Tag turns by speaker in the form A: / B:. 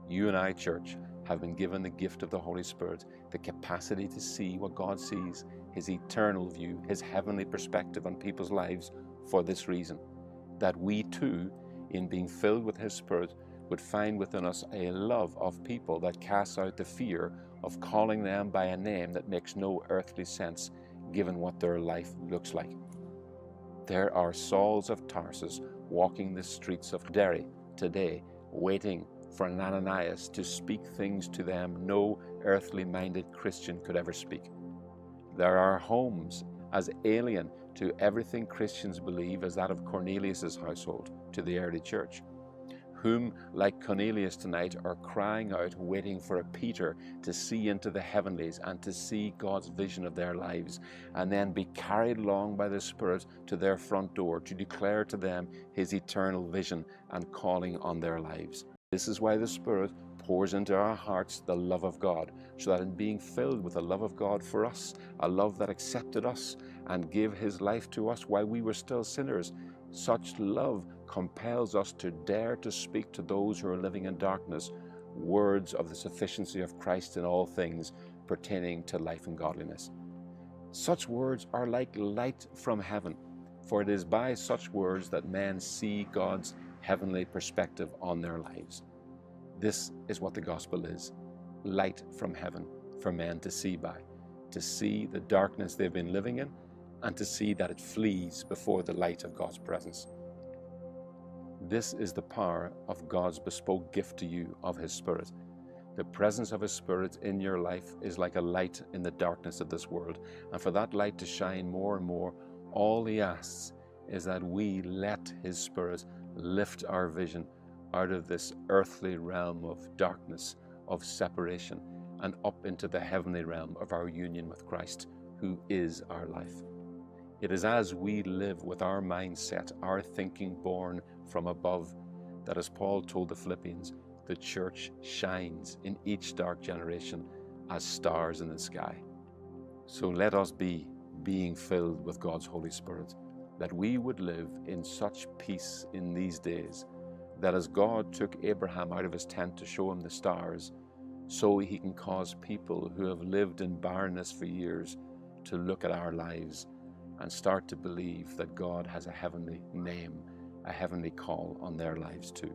A: You and I, church, have been given the gift of the Holy Spirit, the capacity to see what God sees, His eternal view, His heavenly perspective on people's lives for this reason, that we too, in being filled with His Spirit, would find within us a love of people that casts out the fear of calling them by a name that makes no earthly sense given what their life looks like. There are Sauls of Tarsus walking the streets of Derry today, waiting for an Ananias to speak things to them no earthly-minded Christian could ever speak. There are homes as alien to everything Christians believe as that of Cornelius' household to the early church, whom, like Cornelius tonight, are crying out, waiting for a Peter to see into the heavenlies and to see God's vision of their lives, and then be carried along by the Spirit to their front door to declare to them His eternal vision and calling on their lives. This is why the Spirit pours into our hearts the love of God, so that in being filled with the love of God for us, a love that accepted us and gave His life to us while we were still sinners, such love compels us to dare to speak to those who are living in darkness words of the sufficiency of Christ in all things pertaining to life and godliness. Such words are like light from heaven, for it is by such words that men see God's heavenly perspective on their lives. This is what the gospel is: light from heaven for men to see by, to see the darkness they've been living in, and to see that it flees before the light of God's presence. This is the power of God's bespoke gift to you of His Spirit. The presence of His Spirit in your life is like a light in the darkness of this world, and for that light to shine more and more, all He asks is that we let His Spirit lift our vision out of this earthly realm of darkness, of separation, and up into the heavenly realm of our union with Christ, who is our life. It is as we live with our mindset, our thinking born from above, that, as Paul told the Philippians, the church shines in each dark generation as stars in the sky. So let us be being filled with God's Holy Spirit, that we would live in such peace in these days, that as God took Abraham out of his tent to show him the stars, so He can cause people who have lived in barrenness for years to look at our lives and start to believe that God has a heavenly name, a heavenly call on their lives too.